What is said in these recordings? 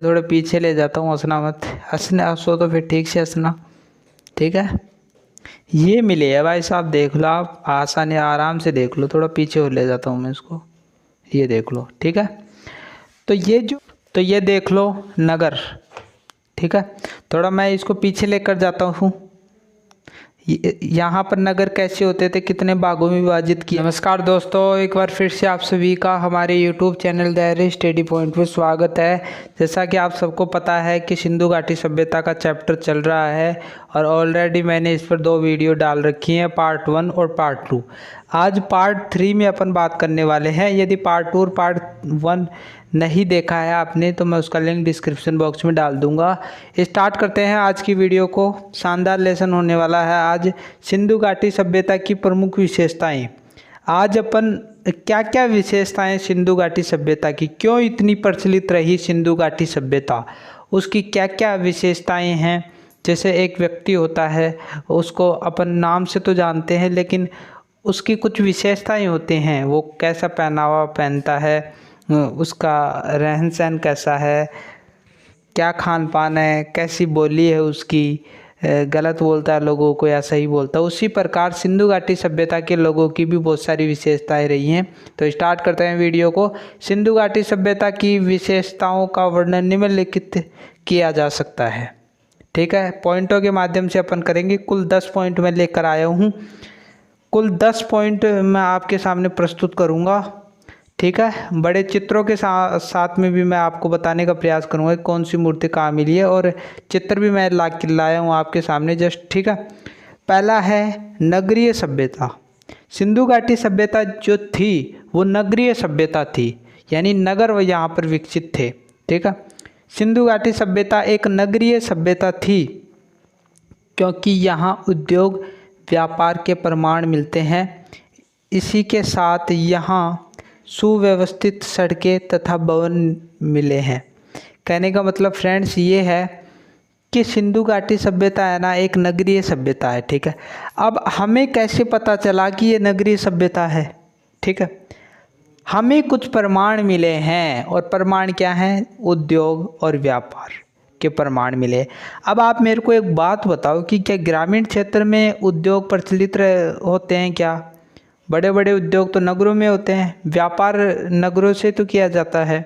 थोड़ा पीछे ले जाता हूँ, हंसना मत, हंसने हंसो तो फिर ठीक से हंसना, ठीक है। ये मिले है भाई साहब, देख लो आप, आसानी आराम से देख लो, थोड़ा पीछे और ले जाता हूँ मैं इसको, ये देख लो, ठीक है। तो ये देख लो नगर, ठीक है। थोड़ा मैं इसको पीछे लेकर जाता हूँ। यहाँ पर नगर कैसे होते थे, कितने भागों में विभाजित किया। नमस्कार दोस्तों, एक बार फिर से आप सभी का हमारे YouTube चैनल दायरे स्टडी पॉइंट में स्वागत है। जैसा कि आप सबको पता है कि सिंधु घाटी सभ्यता का चैप्टर चल रहा है और ऑलरेडी मैंने इस पर 2 वीडियो डाल रखी हैं, पार्ट 1 और पार्ट 2। आज पार्ट 3 में अपन बात करने वाले हैं। यदि पार्ट 2 और पार्ट 1 नहीं देखा है आपने तो मैं उसका लिंक डिस्क्रिप्शन बॉक्स में डाल दूंगा। स्टार्ट करते हैं आज की वीडियो को। शानदार लेसन होने वाला है आज, सिंधु घाटी सभ्यता की प्रमुख विशेषताएं। आज अपन क्या क्या विशेषताएं सिंधु घाटी सभ्यता की, क्यों इतनी प्रचलित रही सिंधु घाटी सभ्यता, उसकी क्या क्या विशेषताएं हैं। जैसे एक व्यक्ति होता है, उसको अपन नाम से तो जानते हैं, लेकिन उसकी कुछ विशेषताएं होती हैं। वो कैसा पहनावा पहनता है, उसका रहन सहन कैसा है, क्या खान पान है, कैसी बोली है उसकी, गलत बोलता है लोगों को या सही बोलता है। उसी प्रकार सिंधु घाटी सभ्यता के लोगों की भी बहुत सारी विशेषताएं रही हैं। तो स्टार्ट करते हैं वीडियो को। सिंधु घाटी सभ्यता की विशेषताओं का वर्णन निम्नलिखित किया जा सकता है, ठीक है। पॉइंटों के माध्यम से अपन करेंगे। कुल 10 पॉइंट मैं लेकर आया हूँ। कुल 10 पॉइंट मैं आपके सामने प्रस्तुत करूँगा, ठीक है। बड़े चित्रों के साथ में भी मैं आपको बताने का प्रयास करूँगा कौन सी मूर्ति कहाँ मिली है, और चित्र भी मैं लाया हूँ आपके सामने जस्ट, ठीक है। पहला है नगरीय सभ्यता। सिंधु घाटी सभ्यता जो थी वो नगरीय सभ्यता थी, यानी नगर वो यहाँ पर विकसित थे, ठीक है। सिंधु घाटी सभ्यता एक नगरीय सभ्यता थी क्योंकि यहाँ उद्योग व्यापार के प्रमाण मिलते हैं। इसी के साथ यहाँ सुव्यवस्थित सड़कें तथा भवन मिले हैं। कहने का मतलब फ्रेंड्स ये है कि सिंधु घाटी सभ्यता है ना, एक नगरीय सभ्यता है, ठीक है। अब हमें कैसे पता चला कि ये नगरीय सभ्यता है, ठीक है। हमें कुछ प्रमाण मिले हैं, और प्रमाण क्या हैं, उद्योग और व्यापार के प्रमाण मिले। अब आप मेरे को एक बात बताओ कि क्या ग्रामीण क्षेत्र में उद्योग प्रचलित होते हैं क्या? बड़े बड़े उद्योग तो नगरों में होते हैं, व्यापार नगरों से तो किया जाता है।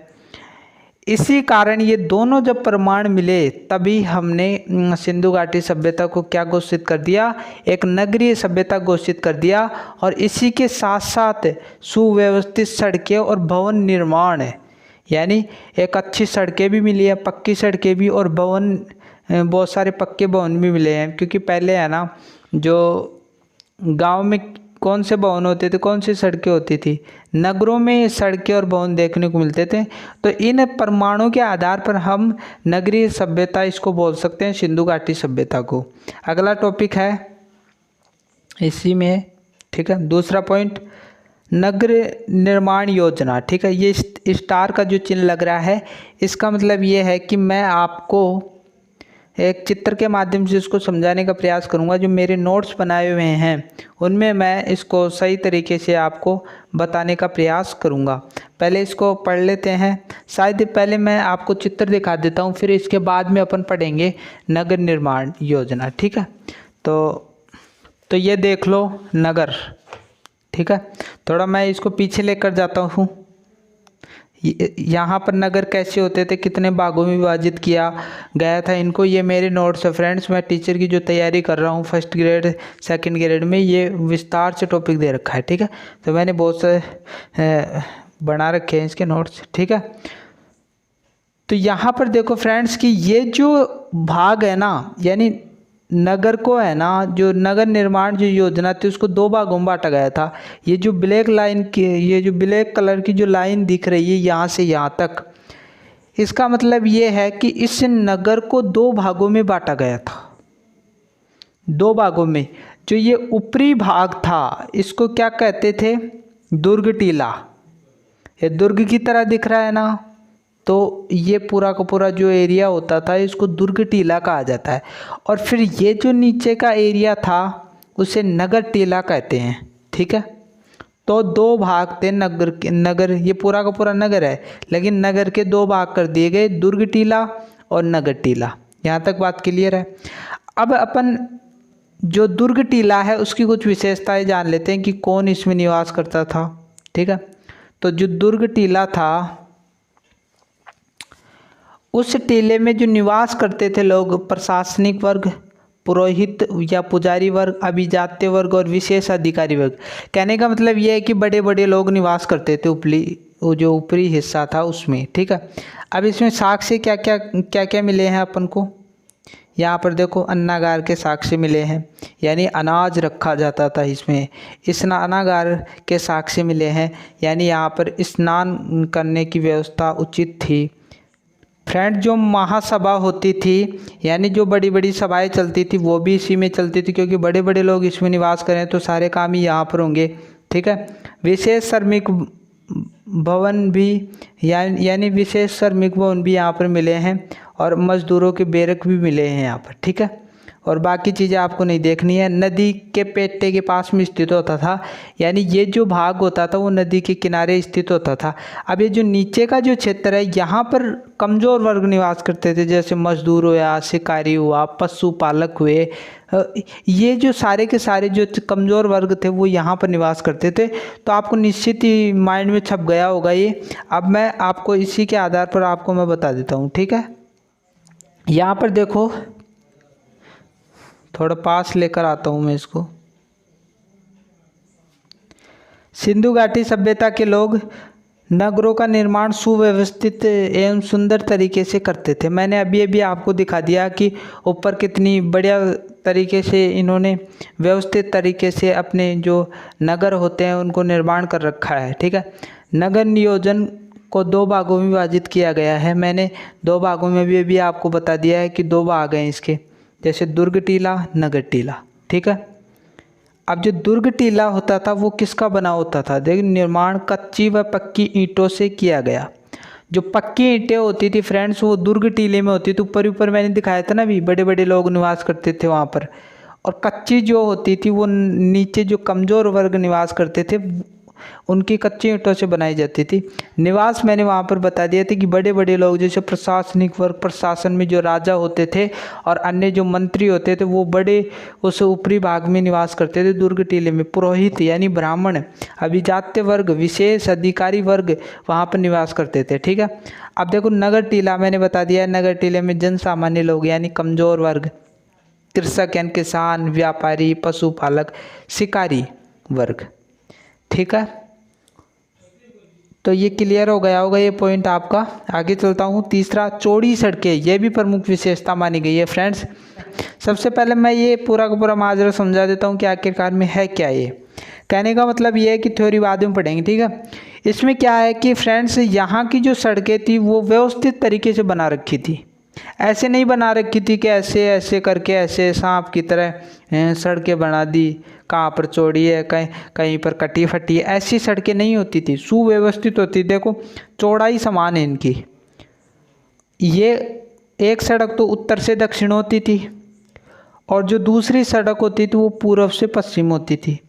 इसी कारण ये दोनों जब प्रमाण मिले तभी हमने सिंधु घाटी सभ्यता को क्या घोषित कर दिया, एक नगरीय सभ्यता घोषित कर दिया। और इसी के साथ साथ सुव्यवस्थित सड़कें और भवन निर्माण है, यानी एक अच्छी सड़कें भी मिली है, पक्की सड़कें भी, और भवन, बहुत सारे पक्के भवन भी मिले हैं। क्योंकि पहले है ना, जो गांव में कौन से भवन होते थे, कौन सी सड़कें होती थी, नगरों में सड़कें और भवन देखने को मिलते थे। तो इन प्रमाणों के आधार पर हम नगरीय सभ्यता इसको बोल सकते हैं, सिंधु घाटी सभ्यता को। अगला टॉपिक है इसी में, ठीक है। दूसरा पॉइंट, नगर निर्माण योजना, ठीक है। ये स्टार का जो चिन्ह लग रहा है, इसका मतलब ये है कि मैं आपको एक चित्र के माध्यम से इसको समझाने का प्रयास करूंगा। जो मेरे नोट्स बनाए हुए हैं उनमें मैं इसको सही तरीके से आपको बताने का प्रयास करूंगा। पहले इसको पढ़ लेते हैं। शायद पहले मैं आपको चित्र दिखा देता हूं, फिर इसके बाद में अपन पढ़ेंगे नगर निर्माण योजना, ठीक है। तो ये देख लो नगर, ठीक है। थोड़ा मैं इसको पीछे लेकर जाता हूँ। यहाँ पर नगर कैसे होते थे, कितने भागों में विभाजित किया गया था इनको, ये मेरे नोट्स है फ्रेंड्स। मैं टीचर की जो तैयारी कर रहा हूँ फर्स्ट ग्रेड सेकंड ग्रेड में, ये विस्तार से टॉपिक दे रखा है, ठीक है। तो मैंने बहुत से बना रखे हैं इसके नोट्स, ठीक है। तो यहाँ पर देखो फ्रेंड्स कि ये जो भाग है ना, यानी नगर को है ना, जो नगर निर्माण जो योजना थी उसको 2 भागों में बांटा गया था। ये जो ब्लैक लाइन की, ये जो ब्लैक कलर की जो लाइन दिख रही है यहाँ से यहाँ तक, इसका मतलब ये है कि इस नगर को 2 भागों में बांटा गया था। 2 भागों में। जो ये ऊपरी भाग था इसको क्या कहते थे, दुर्ग टीला। ये दुर्ग की तरह दिख रहा है ना, तो ये पूरा का पूरा जो एरिया होता था इसको दुर्ग टीला कहा जाता है। और फिर ये जो नीचे का एरिया था उसे नगर टीला कहते हैं, ठीक है। तो दो भाग थे नगर के, नगर ये पूरा का पूरा नगर है, लेकिन नगर के दो भाग कर दिए गए, दुर्ग टीला और नगर टीला। यहाँ तक बात क्लियर है। अब अपन जो दुर्ग टीला है उसकी कुछ विशेषताएं जान लेते हैं कि कौन इसमें निवास करता था। ठीक है, तो जो दुर्ग टीला था, उस टीले में जो निवास करते थे लोग, प्रशासनिक वर्ग, पुरोहित या पुजारी वर्ग, अभिजात्य वर्ग और विशेष अधिकारी वर्ग। कहने का मतलब ये है कि बड़े बड़े लोग निवास करते थे वो जो ऊपरी हिस्सा था उसमें। ठीक है, अब इसमें साक्ष्य क्या क्या मिले हैं अपन को। यहाँ पर देखो अन्नागार के साक्ष्य मिले हैं, यानी अनाज रखा जाता था इसमें। स्नानागार के साक्ष्य मिले हैं, यानी यहाँ पर स्नान करने की व्यवस्था उचित थी। फ्रेंड, जो महासभा होती थी, यानी जो बड़ी बड़ी सभाएं चलती थी, वो भी इसी में चलती थी, क्योंकि बड़े बड़े लोग इसमें निवास करें तो सारे काम ही यहाँ पर होंगे। ठीक है, विशेष श्रमिक भवन भी यानी विशेष श्रमिक भवन भी यहाँ पर मिले हैं, और मजदूरों के बैरक भी मिले हैं यहाँ पर। ठीक है, और बाकी चीज़ें आपको नहीं देखनी है। नदी के पेट्टे के पास में स्थित होता था, यानी ये जो भाग होता था वो नदी के किनारे स्थित होता था। अब ये जो नीचे का जो क्षेत्र है, यहाँ पर कमज़ोर वर्ग निवास करते थे, जैसे मजदूर हुआ, शिकारी हुआ, पशुपालक हुए। ये जो सारे के सारे जो कमज़ोर वर्ग थे वो यहाँ पर निवास करते थे। तो आपको निश्चित ही माइंड में छप गया होगा ये। अब मैं आपको इसी के आधार पर आपको मैं बता देता हूँ। ठीक है, यहाँ पर देखो, थोड़ा पास लेकर आता हूँ मैं इसको। सिंधु घाटी सभ्यता के लोग नगरों का निर्माण सुव्यवस्थित एवं सुंदर तरीके से करते थे। मैंने अभी आपको दिखा दिया कि ऊपर कितनी बढ़िया तरीके से इन्होंने व्यवस्थित तरीके से अपने जो नगर होते हैं उनको निर्माण कर रखा है। ठीक है, नगर नियोजन को दो भागों में विभाजित किया गया है। मैंने दो भागों में भी आपको बता दिया है कि दो भाग हैं इसके, जैसे दुर्ग टीला, नगर टीला। ठीक है, अब जो दुर्ग टीला होता था वो किसका बना होता था? देखिए, निर्माण कच्ची व पक्की ईंटों से किया गया। जो पक्की ईंटें होती थी फ्रेंड्स, वो दुर्ग टीले में होती थी। ऊपर मैंने दिखाया था ना, भी बड़े बड़े लोग निवास करते थे वहाँ पर। और कच्ची जो होती थी वो नीचे जो कमज़ोर वर्ग निवास करते थे, उनकी कच्ची ईंटों से बनाई जाती थी। निवास मैंने वहाँ पर बता दिया था कि बड़े बड़े लोग, जैसे प्रशासनिक वर्ग, प्रशासन में जो राजा होते थे और अन्य जो मंत्री होते थे, वो बड़े उस ऊपरी भाग में निवास करते थे दुर्ग टीले में। पुरोहित यानी ब्राह्मण, अभिजात्य वर्ग, विशेष अधिकारी वर्ग वहाँ पर निवास करते थे। ठीक है, अब देखो नगर टीला मैंने बता दिया है। नगर टीले में जन सामान्य लोग यानी कमज़ोर वर्ग, कृषक यानी किसान, व्यापारी, पशुपालक, शिकारी वर्ग। ठीक है, तो ये क्लियर हो गया होगा ये पॉइंट आपका। आगे चलता हूँ। तीसरा, चौड़ी सड़कें, ये भी प्रमुख विशेषता मानी गई है फ्रेंड्स। सबसे पहले मैं ये पूरा का पूरा माजरा समझा देता हूँ कि आखिरकार में है क्या ये। कहने का मतलब ये है कि थ्योरी बाद में पढ़ेंगे। ठीक है, इसमें क्या है कि फ्रेंड्स, यहाँ की जो सड़कें थी वो व्यवस्थित तरीके से बना रखी थी। ऐसे नहीं बना रखी थी कि ऐसे ऐसे करके ऐसे सांप की तरह सड़कें बना दी, कहाँ पर चौड़ी है, कहीं पर कटी फटी है, ऐसी सड़कें नहीं होती थी, सुव्यवस्थित होती। देखो चौड़ाई समान है इनकी। ये एक सड़क तो उत्तर से दक्षिण होती थी, और जो दूसरी सड़क होती थी वो पूर्व से पश्चिम होती थी।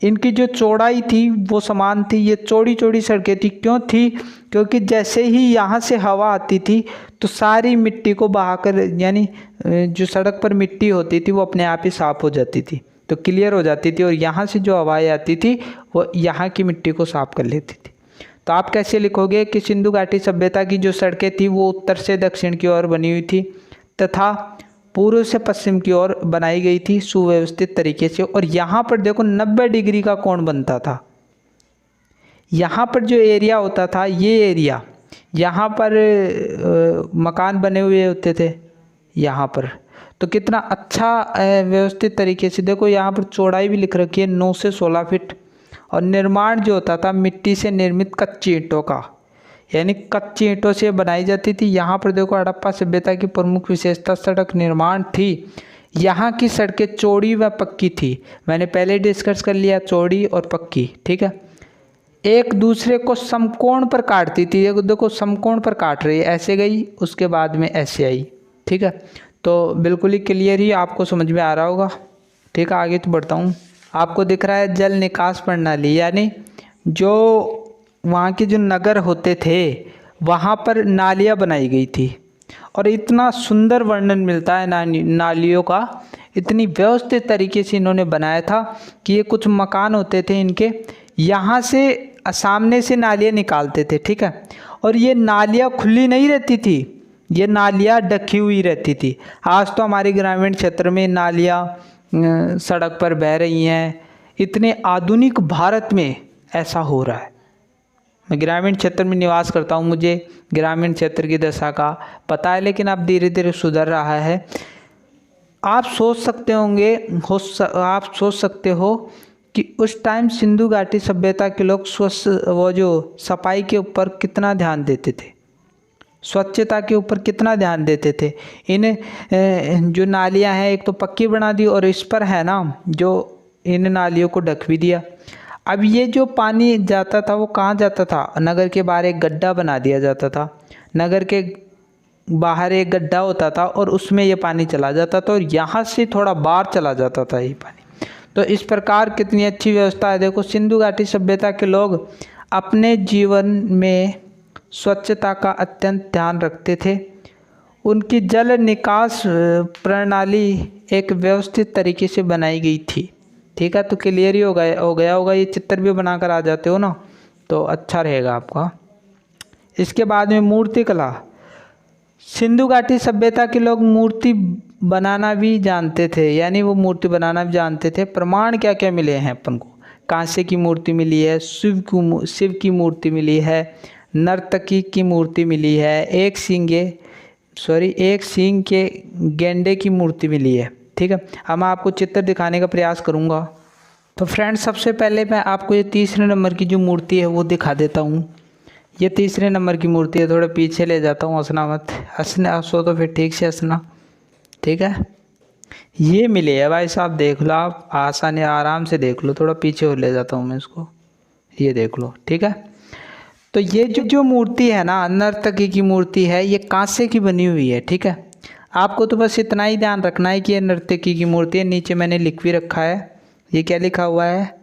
इनकी जो चौड़ाई थी वो समान थी। ये चौड़ी चौड़ी सड़कें थी। क्यों थी? क्योंकि जैसे ही यहाँ से हवा आती थी तो सारी मिट्टी को बहाकर, यानी जो सड़क पर मिट्टी होती थी वो अपने आप ही साफ़ हो जाती थी, तो क्लियर हो जाती थी, और यहाँ से जो हवाएं आती थी वो यहाँ की मिट्टी को साफ कर लेती थी। तो आप कैसे लिखोगे कि सिंधु घाटी सभ्यता की जो सड़कें थी वो उत्तर से दक्षिण की ओर बनी हुई थी तथा पूर्व से पश्चिम की ओर बनाई गई थी सुव्यवस्थित तरीके से। और यहाँ पर देखो 90 डिग्री का कोण बनता था। यहाँ पर जो एरिया होता था, ये एरिया, यहाँ पर मकान बने हुए होते थे यहाँ पर, तो कितना अच्छा व्यवस्थित तरीके से। देखो यहाँ पर चौड़ाई भी लिख रखी है 9 से 16 फीट। और निर्माण जो होता था मिट्टी से निर्मित कच्ची ईंटों का, यानी कच्ची ईंटों से बनाई जाती थी। यहाँ पर देखो हड़प्पा सभ्यता की प्रमुख विशेषता सड़क निर्माण थी। यहाँ की सड़कें चौड़ी व पक्की थी। मैंने पहले डिस्कस कर लिया, चौड़ी और पक्की। ठीक है, एक दूसरे को समकोण पर काटती थी। देखो समकोण पर काट रही है, ऐसे गई, उसके बाद में ऐसे आई। ठीक है, तो बिल्कुल ही क्लियर ही आपको समझ में आ रहा होगा। ठीक है, आगे तो बढ़ता हूँ। आपको दिख रहा है जल निकास प्रणाली, यानी जो वहाँ के जो नगर होते थे वहाँ पर नालियाँ बनाई गई थी। और इतना सुंदर वर्णन मिलता है नालियों का, इतनी व्यवस्थित तरीके से इन्होंने बनाया था कि ये कुछ मकान होते थे इनके, यहाँ से सामने से नालियाँ निकालते थे, ठीक है। और ये नालियाँ खुली नहीं रहती थी, ये नालियाँ ढकी हुई रहती थी। आज तो हमारे ग्रामीण क्षेत्र में नालियाँ सड़क पर बह रही हैं, इतने आधुनिक भारत में ऐसा हो रहा है। मैं ग्रामीण क्षेत्र में निवास करता हूँ, मुझे ग्रामीण क्षेत्र की दशा का पता है, लेकिन अब धीरे धीरे सुधर रहा है। आप सोच सकते होंगे आप सोच सकते हो कि उस टाइम सिंधु घाटी सभ्यता के लोग वो जो सफाई के ऊपर कितना ध्यान देते थे, स्वच्छता के ऊपर कितना ध्यान देते थे। इन जो नालियाँ हैं एक तो पक्की बना दी और इस पर है ना जो इन नालियों को ढक भी दिया। अब ये जो पानी जाता था वो कहाँ जाता था, नगर के बाहर एक गड्ढा बना दिया जाता था, नगर के बाहर एक गड्ढा होता था और उसमें ये पानी चला जाता था और यहाँ से थोड़ा बाहर चला जाता था ये पानी। तो इस प्रकार कितनी अच्छी व्यवस्था है। देखो सिंधु घाटी सभ्यता के लोग अपने जीवन में स्वच्छता का अत्यंत ध्यान रखते थे। उनकी जल निकास प्रणाली एक व्यवस्थित तरीके से बनाई गई थी, ठीक है। तो क्लियर ही हो गया होगा। ये चित्र भी बनाकर आ जाते हो ना तो अच्छा रहेगा आपका। इसके बाद में मूर्ति कला। सिंधु घाटी सभ्यता के लोग मूर्ति बनाना भी जानते थे, यानी वो मूर्ति बनाना भी जानते थे। प्रमाण क्या क्या मिले हैं अपन को, कांसे की मूर्ति मिली है, शिव की मूर्ति मिली है, नर्तकी की मूर्ति मिली है, एक सींग के गेंडे की मूर्ति मिली है, ठीक है। अब मैं आपको चित्र दिखाने का प्रयास करूँगा। तो फ्रेंड्स सबसे पहले मैं आपको ये तीसरे नंबर की जो मूर्ति है वो दिखा देता हूँ। ये तीसरे नंबर की मूर्ति है, थोड़ा पीछे ले जाता हूँ, हंसना मत, हंसो तो फिर ठीक से हंसना, ठीक है। ये मिले है भाई साहब, देख लो आप, आसानी आराम से देख लो, थोड़ा पीछे और ले जाता हूँ मैं इसको, ये देख लो, ठीक है। तो ये जो मूर्ति है ना, नर्तकी की मूर्ति है, ये कांसे की बनी हुई है, ठीक है। आपको तो बस इतना ही ध्यान रखना है कि ये नर्तकी की मूर्ति है। नीचे मैंने लिख भी रखा है, ये क्या लिखा हुआ है,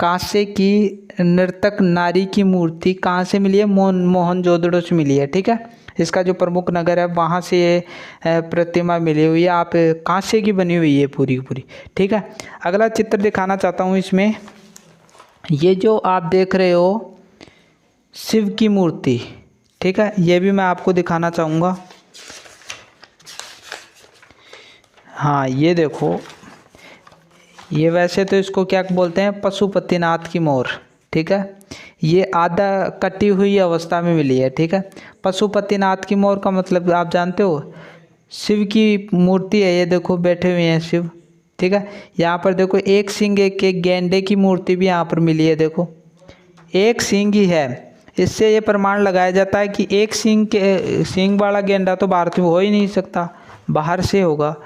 कांसे की नर्तक नारी की मूर्ति कहाँ से मिली है, मोहनजोदड़ो से मिली है, ठीक है। इसका जो प्रमुख नगर है वहाँ से ये प्रतिमा मिली हुई है, आप कांसे की बनी हुई है पूरी पूरी, ठीक है। अगला चित्र दिखाना चाहता हूँ इसमें, ये जो आप देख रहे हो शिव की मूर्ति, ठीक है, ये भी मैं आपको दिखाना चाहूँगा। हाँ ये देखो, ये वैसे तो इसको क्या बोलते हैं, पशुपतिनाथ की मोर, ठीक है। ये आधा कटी हुई अवस्था में मिली है, ठीक है। पशुपतिनाथ की मोर का मतलब आप जानते हो, शिव की मूर्ति है, ये देखो बैठे हुए हैं शिव, ठीक है। यहाँ पर देखो एक सींग के गेंडे की मूर्ति भी यहाँ पर मिली है, देखो एक सींग ही है। इससे ये प्रमाण लगाया जाता है कि एक सींग वाला गेंडा तो भारत में हो ही नहीं सकता, बाहर से होगा।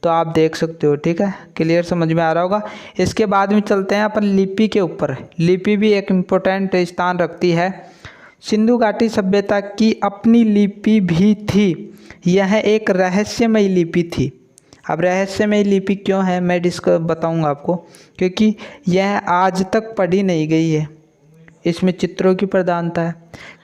तो आप देख सकते हो, ठीक है, क्लियर समझ में आ रहा होगा। इसके बाद में चलते हैं अपन लिपि के ऊपर। लिपि भी एक इम्पोर्टेंट स्थान रखती है। सिंधु घाटी सभ्यता की अपनी लिपि भी थी, यह एक रहस्यमयी लिपि थी। अब रहस्यमयी लिपि क्यों है मैं बताऊंगा आपको, क्योंकि यह आज तक पढ़ी नहीं गई है, इसमें चित्रों की प्रधानता है।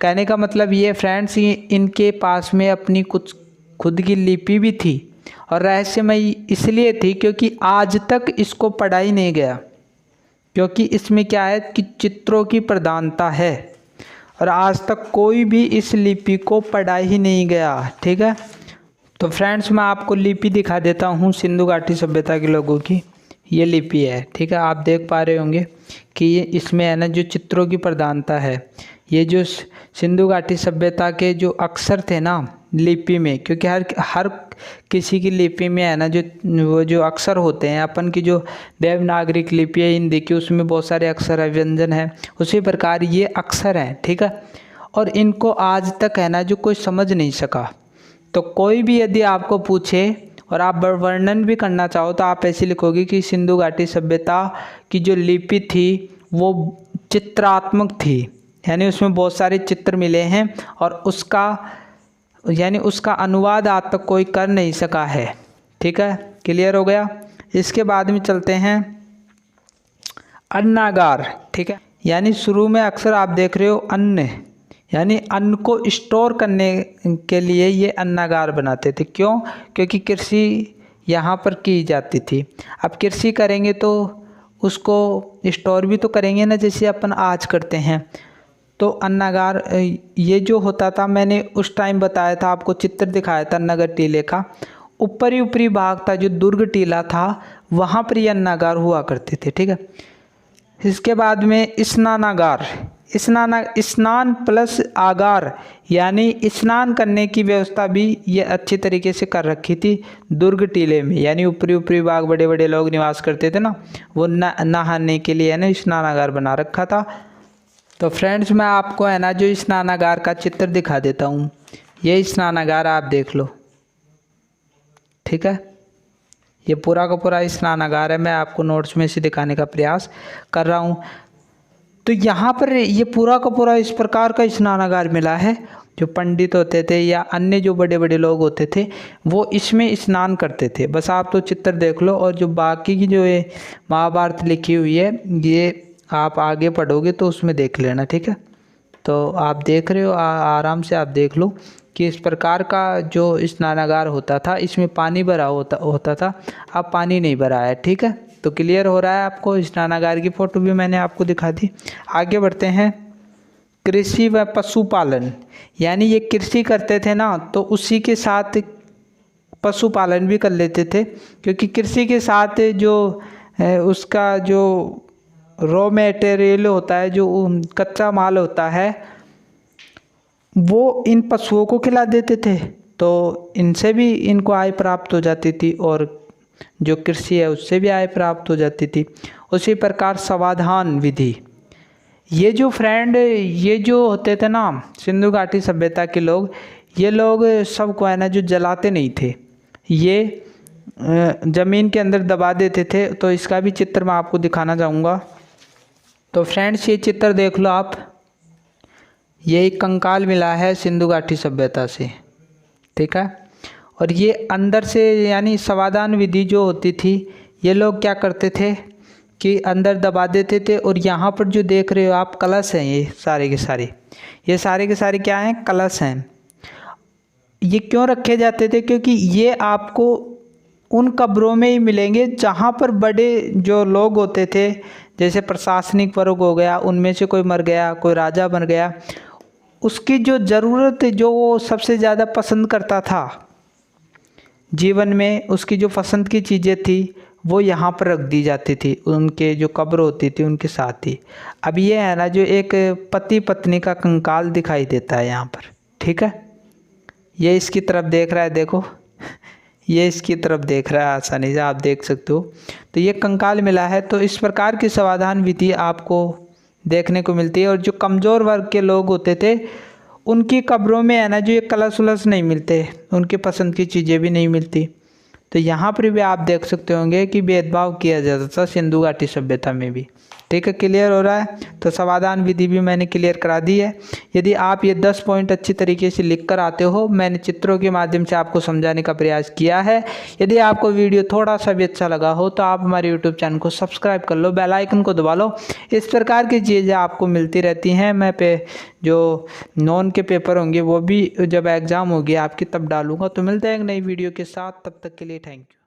कहने का मतलब ये फ्रेंड्स, इनके पास में अपनी कुछ खुद की लिपि भी थी और रहस्यमयी इसलिए थी क्योंकि आज तक इसको पढ़ा ही नहीं गया, क्योंकि इसमें क्या है कि चित्रों की प्रधानता है और आज तक कोई भी इस लिपि को पढ़ा ही नहीं गया, ठीक है। तो फ्रेंड्स मैं आपको लिपि दिखा देता हूँ सिंधु घाटी सभ्यता के लोगों की। ये लिपि है, ठीक है, आप देख पा रहे होंगे कि ये इसमें है ना जो चित्रों की प्रधानता है। ये जो सिंधु घाटी सभ्यता के जो अक्षर थे ना लिपि में, क्योंकि हर किसी की लिपि में है ना वो जो अक्षर होते हैं, अपन की जो देवनागरिक लिपि है हिंदी की, उसमें बहुत सारे अक्षर है, व्यंजन है, उसी प्रकार ये अक्षर हैं, ठीक है। और इनको आज तक है ना जो कोई समझ नहीं सका। तो कोई भी यदि आपको पूछे और आप वर्णन भी करना चाहो तो आप ऐसे लिखोगे कि सिंधु घाटी सभ्यता की जो लिपि थी वो चित्रात्मक थी, यानी उसमें बहुत सारे चित्र मिले हैं और उसका अनुवाद आज तक कोई कर नहीं सका है, ठीक है, क्लियर हो गया। इसके बाद में चलते हैं अन्नागार, ठीक है। यानी शुरू में अक्सर आप देख रहे हो अन्न, यानी अन्न को स्टोर करने के लिए ये अन्नागार बनाते थे। क्यों? क्योंकि कृषि यहाँ पर की जाती थी। अब कृषि करेंगे तो उसको स्टोर भी तो करेंगे ना, जैसे अपन आज करते हैं। तो अन्नागार ये जो होता था, मैंने उस टाइम बताया था, आपको चित्र दिखाया था नगर टीले का। ऊपरी भाग था जो दुर्ग टीला था, वहाँ पर ये अन्नागार हुआ करते थे, ठीक है। इसके बाद में स्नानागार, स्नान प्लस आगार, यानी स्नान करने की व्यवस्था भी ये अच्छी तरीके से कर रखी थी दुर्ग टीले में। यानी ऊपरी भाग बड़े बड़े लोग निवास करते थे ना, वो नहाने के लिए है ना स्नानागार बना रखा था। तो फ्रेंड्स, मैं आपको है ना जो स्नानागार का चित्र दिखा देता हूँ। ये स्नानागार आप देख लो, ठीक है। ये पूरा का पूरा स्नानागार है, मैं आपको नोट्स में से दिखाने का प्रयास कर रहा हूँ। तो यहाँ पर ये पूरा का पूरा इस प्रकार का स्नानागार मिला है। जो पंडित होते थे या अन्य जो बड़े बड़े लोग होते थे, वो इसमें स्नान करते थे। बस आप तो चित्र देख लो, और जो बाकी की जो ये महाभारत लिखी हुई है, ये आप आगे पढ़ोगे तो उसमें देख लेना, ठीक है। तो आप देख रहे हो, आराम से आप देख लो कि इस प्रकार का जो स्नानागार होता था, इसमें पानी भरा होता था। अब पानी नहीं भरा है, ठीक है। तो क्लियर हो रहा है आपको। स्नानागार की फ़ोटो भी मैंने आपको दिखा दी। आगे बढ़ते हैं। कृषि व पशुपालन, यानी ये कृषि करते थे ना, तो उसी के साथ पशुपालन भी कर लेते थे। क्योंकि कृषि के साथ जो उसका जो रॉ मटेरियल होता है, जो कच्चा माल होता है, वो इन पशुओं को खिला देते थे। तो इनसे भी इनको आय प्राप्त हो जाती थी, और जो कृषि है उससे भी आय प्राप्त हो जाती थी। उसी प्रकार समाधान विधि, ये जो फ्रेंड, ये जो होते थे ना सिंधु घाटी सभ्यता के लोग, ये लोग सबको है ना जो जलाते नहीं थे, ये ज़मीन के अंदर दबा देते थे। तो इसका भी चित्र मैं आपको दिखाना चाहूँगा। तो फ्रेंड्स, ये चित्र देख लो आप। ये एक कंकाल मिला है सिंधु घाटी सभ्यता से, ठीक है। और ये अंदर से, यानी समाधान विधि जो होती थी, ये लोग क्या करते थे कि अंदर दबा देते थे। और यहाँ पर जो देख रहे हो आप कलश हैं, ये सारे के सारे क्या हैं? कलश हैं। ये क्यों रखे जाते थे? क्योंकि ये आपको उन कब्रों में ही मिलेंगे जहाँ पर बड़े जो लोग होते थे, जैसे प्रशासनिक वर्ग हो गया, उनमें से कोई मर गया, कोई राजा बन गया, उसकी जो ज़रूरत, जो वो सबसे ज़्यादा पसंद करता था जीवन में, उसकी जो पसंद की चीज़ें थी, वो यहाँ पर रख दी जाती थी, उनके जो कब्र होती थी उनके साथ ही। अब ये है ना जो एक पति पत्नी का कंकाल दिखाई देता है यहाँ पर, ठीक है। ये इसकी तरफ देख रहा है, देखो, ये इसकी तरफ देख रहा है, आसानी से आप देख सकते हो। तो ये कंकाल मिला है। तो इस प्रकार की समाधान विधि आपको देखने को मिलती है। और जो कमज़ोर वर्ग के लोग होते थे, उनकी कब्रों में है ना जो ये कलश उलस नहीं मिलते, उनकी पसंद की चीज़ें भी नहीं मिलती। तो यहाँ पर भी आप देख सकते होंगे कि भेदभाव किया जाता था सिंधु घाटी सभ्यता में भी, ठीक है। क्लियर हो रहा है? तो समाधान विधि भी मैंने क्लियर करा दी है। यदि आप ये 10 पॉइंट अच्छी तरीके से लिख कर आते हो, मैंने चित्रों के माध्यम से आपको समझाने का प्रयास किया है। यदि आपको वीडियो थोड़ा सा भी अच्छा लगा हो तो आप हमारे यूट्यूब चैनल को सब्सक्राइब कर लो, बेल आइकन को दबा लो। इस प्रकार की चीज़ें आपको मिलती रहती हैं। मैं जो नॉन के पेपर होंगे, वो भी जब एग्ज़ाम होगी आपकी, तब डालूंगा। तो मिलते हैं एक नई वीडियो के साथ, तब तक के लिए थैंक यू।